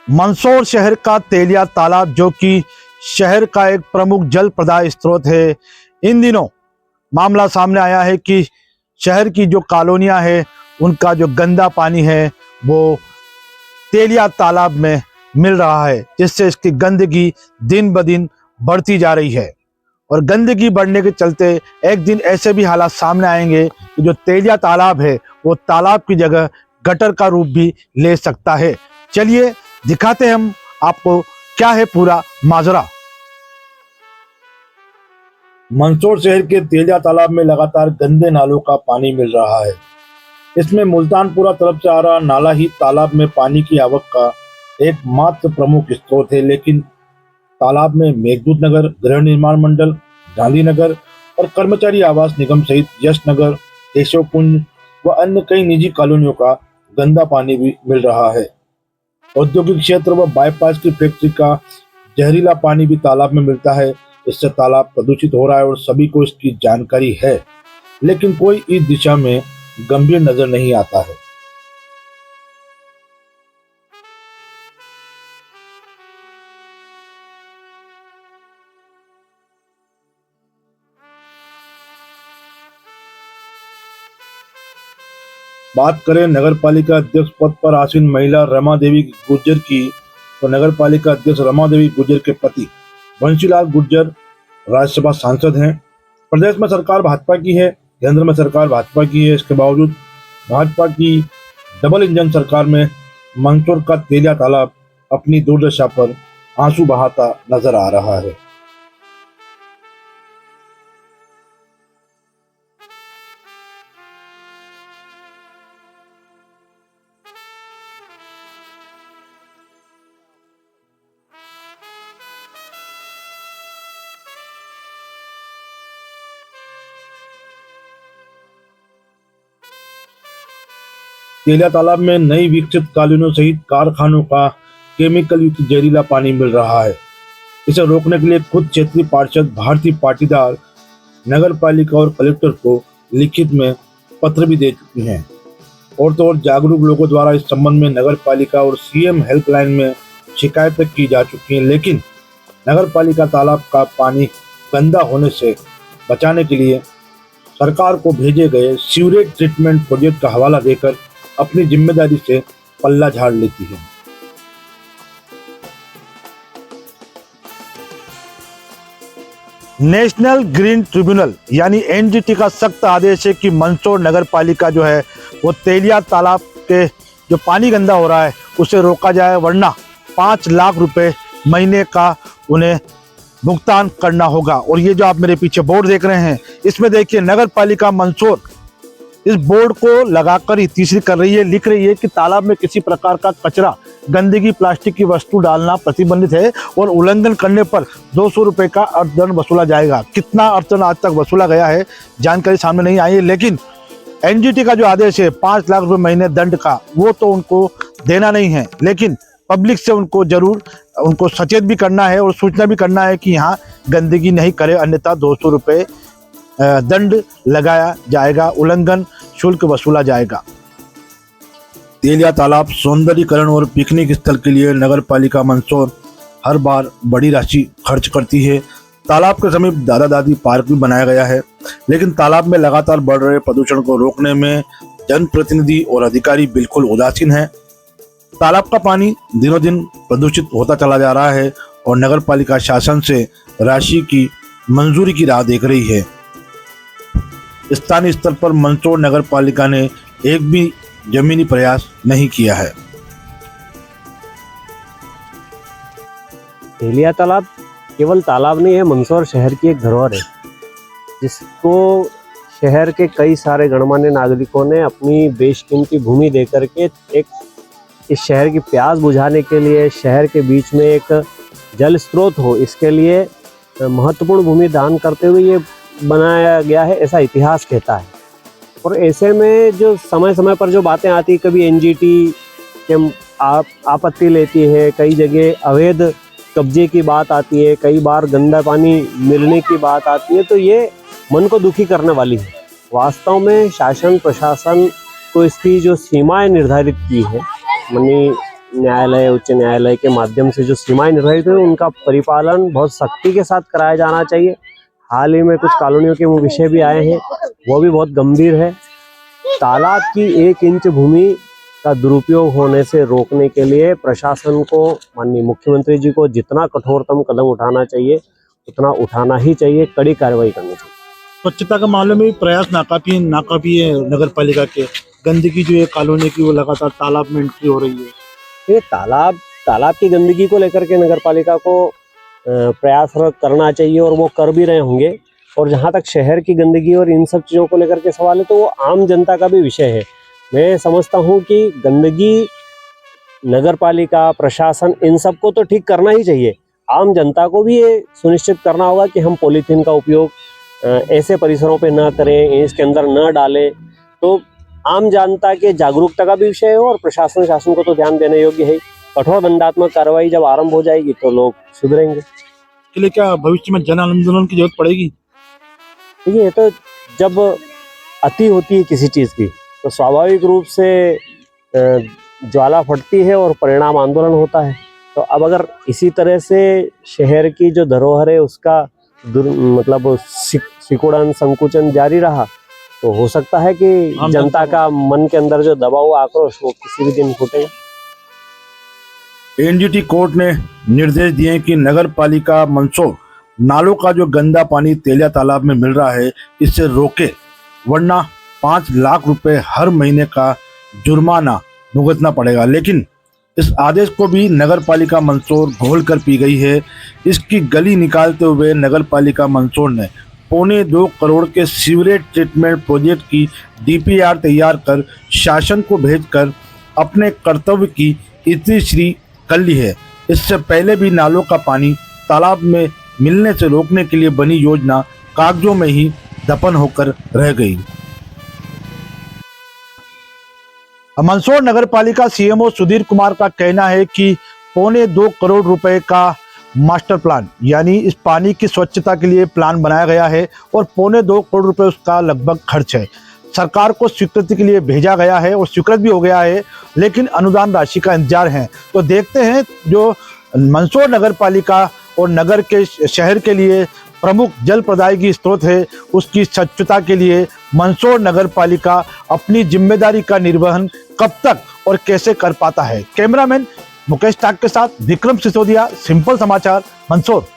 मंदसौर शहर का तेलिया तालाब, जो कि शहर का एक प्रमुख जल प्रदाय स्रोत है, इन दिनों मामला सामने आया है कि शहर की जो कॉलोनियां हैं उनका जो गंदा पानी है वो तेलिया तालाब में मिल रहा है, जिससे इसकी गंदगी दिन ब दिन बढ़ती जा रही है। और गंदगी बढ़ने के चलते एक दिन ऐसे भी हालात सामने आएंगे कि जो तेलिया तालाब है वो तालाब की जगह गटर का रूप भी ले सकता है। चलिए दिखाते हैं हम आपको क्या है पूरा माजरा। मंदसौर शहर के तेलिया तालाब में लगातार गंदे नालों का पानी मिल रहा है। इसमें मुल्तानपुरा तरफ से आ रहा नाला ही तालाब में पानी की आवक का एकमात्र प्रमुख स्रोत है, लेकिन तालाब में मेघदूत नगर, गृह निर्माण मंडल, गांधीनगर और कर्मचारी आवास निगम सहित यश नगर, केशव कुंज व अन्य कई निजी कॉलोनियों का गंदा पानी भी मिल रहा है। औद्योगिक क्षेत्र व बाईपास की फैक्ट्री का जहरीला पानी भी तालाब में मिलता है। इससे तालाब प्रदूषित हो रहा है और सभी को इसकी जानकारी है, लेकिन कोई इस दिशा में गंभीर नजर नहीं आता है। बात करें नगर पालिका अध्यक्ष पद पर आसीन महिला रमा देवी गुर्जर की, तो नगर पालिका अध्यक्ष रमा देवी गुर्जर के पति बंशीलाल गुर्जर राज्यसभा सांसद हैं। प्रदेश में सरकार भाजपा की है, केंद्र में सरकार भाजपा की है। इसके बावजूद भाजपा की डबल इंजन सरकार में मंदसौर का तेलिया तालाब अपनी दुर्दशा पर आंसू बहाता नजर आ रहा है। तेलिया तालाब में नई विकसित कॉलोनियों सहित कारखानों का केमिकल युक्त जहरीला पानी मिल रहा है। इसे रोकने के लिए खुद क्षेत्रीय पार्षद भारती पाटीदार नगर पालिका और कलेक्टर को लिखित में पत्र भी दे चुकी हैं। और तो और जागरूक लोगों द्वारा इस संबंध में नगर पालिका और सीएम हेल्पलाइन में शिकायतें की जा चुकी हैं, लेकिन नगर पालिका तालाब का पानी गंदा होने से बचाने के लिए सरकार को भेजे गए सीवरेज ट्रीटमेंट प्रोजेक्ट का हवाला देकर अपनी जिम्मेदारी से पल्ला झाड़ लेती है। नेशनल ग्रीन ट्रिब्यूनल यानी एनजीटी का सख्त आदेश है कि मंदसौर नगर पालिका जो है वो तेलिया तालाब के जो पानी गंदा हो रहा है उसे रोका जाए, वरना 5 लाख रुपए महीने का उन्हें भुगतान करना होगा। और ये जो आप मेरे पीछे बोर्ड देख रहे हैं, इसमें देखिए नगर पालिका मंदसौर इस बोर्ड को लगाकर ही तीसरी कर रही है, लिख रही है कि तालाब में किसी प्रकार का कचरा, गंदगी, प्लास्टिक की वस्तु डालना प्रतिबंधित है और उल्लंघन करने पर 200 रुपए का अर्थदंड वसूला जाएगा। कितना अर्थदंड आज तक वसूला गया है जानकारी सामने नहीं आई है, लेकिन एनजीटी का जो आदेश है 5 लाख रुपए महीने दंड का, वो तो उनको देना नहीं है, लेकिन पब्लिक से उनको जरूर उनको सचेत भी करना है और सूचना भी करना है कि यहाँ गंदगी नहीं करे, अन्यथा 200 रुपये दंड लगाया जाएगा, उल्लंघन शुल्क वसूला जाएगा। तेलिया तालाब सौंदर्यीकरण और पिकनिक स्थल के लिए नगर पालिका मंदसौर हर बार बड़ी राशि खर्च करती है। तालाब के समीप दादा दादी पार्क भी बनाया गया है, लेकिन तालाब में लगातार बढ़ रहे प्रदूषण को रोकने में जनप्रतिनिधि और अधिकारी बिल्कुल उदासीन हैं। तालाब का पानी दिनों दिन प्रदूषित होता चला जा रहा है और नगर पालिका शासन से राशि की मंजूरी की राह देख रही है। स्थानीय स्तर पर मंदसौर नगर पालिका ने एक भी जमीनी प्रयास नहीं किया है। तेलिया तालाब केवल तालाब नहीं है, मंदसौर शहर की एक धरोहर है, जिसको शहर के कई सारे गणमान्य नागरिकों ने अपनी बेशकीमती भूमि देकर के एक इस शहर की प्यास बुझाने के लिए, शहर के बीच में एक जल स्रोत हो, इसके लिए महत्वपूर्ण भूमि दान करते हुए ये बनाया गया है, ऐसा इतिहास कहता है। और ऐसे में जो समय समय पर जो बातें आती है, कभी एनजीटी के आपत्ति लेती है, कई जगह अवैध कब्जे की बात आती है, कई बार गंदा पानी मिलने की बात आती है, तो ये मन को दुखी करने वाली है। वास्तव में शासन प्रशासन को इसकी जो सीमाएं निर्धारित की है, न्यायालय, उच्च न्यायालय के माध्यम से जो सीमाएं निर्धारित हुई उनका परिपालन बहुत सख्ती के साथ कराया जाना चाहिए। हाल ही में कुछ कॉलोनियों के वो विषय भी आए हैं, वो भी बहुत गंभीर है। तालाब की 1 इंच भूमि का दुरुपयोग होने से रोकने के लिए प्रशासन को, माननीय मुख्यमंत्री जी को जितना कठोरतम कदम उठाना चाहिए उतना उठाना ही चाहिए, कड़ी कार्रवाई करनी चाहिए। स्वच्छता के मामले में भी प्रयास नाकाफी है नगर पालिका के। गंदगी जो है कॉलोनी की वो लगातार तालाब में एंट्री हो रही है। ये तालाब की गंदगी को लेकर के नगर पालिका को प्रयास करना चाहिए और वो कर भी रहे होंगे। और जहाँ तक शहर की गंदगी और इन सब चीज़ों को लेकर के सवाल है तो वो आम जनता का भी विषय है। मैं समझता हूँ कि गंदगी नगर पालिका, प्रशासन, इन सबको तो ठीक करना ही चाहिए। आम जनता को भी ये सुनिश्चित करना होगा कि हम पॉलीथीन का उपयोग ऐसे परिसरों पे न करें, इसके अंदर न डालें। तो आम जनता के जागरूकता का भी विषय है और प्रशासन शासन को तो ध्यान देने योग्य है। कठोर दंडात्मक कार्रवाई जब आरंभ हो जाएगी तो लोग सुधरेंगे। के लिए क्या भविष्य में जन आंदोलन की जरूरत पड़ेगी? देखिए, ये तो जब अति होती है किसी चीज़ की तो स्वाभाविक रूप से ज्वाला फटती है और परिणाम आंदोलन होता है। तो अब अगर इसी तरह से शहर की जो धरोहर है उसका सिकुड़न, संकुचन जारी रहा तो हो सकता है कि जनता का मन के अंदर जो दबाव, आक्रोश वो किसी भी दिन फूटेगा। एनजीटी कोर्ट ने निर्देश दिए कि नगर पालिका मंदसौर नालों का जो गंदा पानी तेलिया तालाब में मिल रहा है इससे रोके, वरना 5 लाख रुपए हर महीने का जुर्माना भुगतना पड़ेगा। लेकिन इस आदेश को भी नगर पालिका मंदसौर घोल कर पी गई है। इसकी गली निकालते हुए नगर पालिका मंदसौर ने 2.25 करोड़ के सीवरेज ट्रीटमेंट प्रोजेक्ट की डीपीआर तैयार कर शासन को भेजकर अपने कर्तव्य की इतिश्री कर ली है। इससे पहले भी नालों का पानी तालाब में मिलने से रोकने के लिए बनी योजना कागजों में ही दफन होकर रह गई। मंदसौर नगर पालिका सीएमओ सुधीर कुमार का कहना है कि 2.25 करोड़ रुपए का मास्टर प्लान, यानी इस पानी की स्वच्छता के लिए प्लान बनाया गया है और 2.25 करोड़ रुपए उसका लगभग खर्च है। सरकार को स्वीकृति के लिए भेजा गया है और स्वीकृत भी हो गया है, लेकिन अनुदान राशि का इंतजार है। तो देखते हैं जो मंदसौर नगर पालिका और नगर के शहर के लिए प्रमुख जल प्रदायगी स्रोत है उसकी स्वच्छता के लिए मंदसौर नगर पालिका अपनी जिम्मेदारी का निर्वहन कब तक और कैसे कर पाता है। कैमरामैन मुकेश टाक के साथ विक्रम सिसोदिया, सिंपल समाचार, मंदसौर।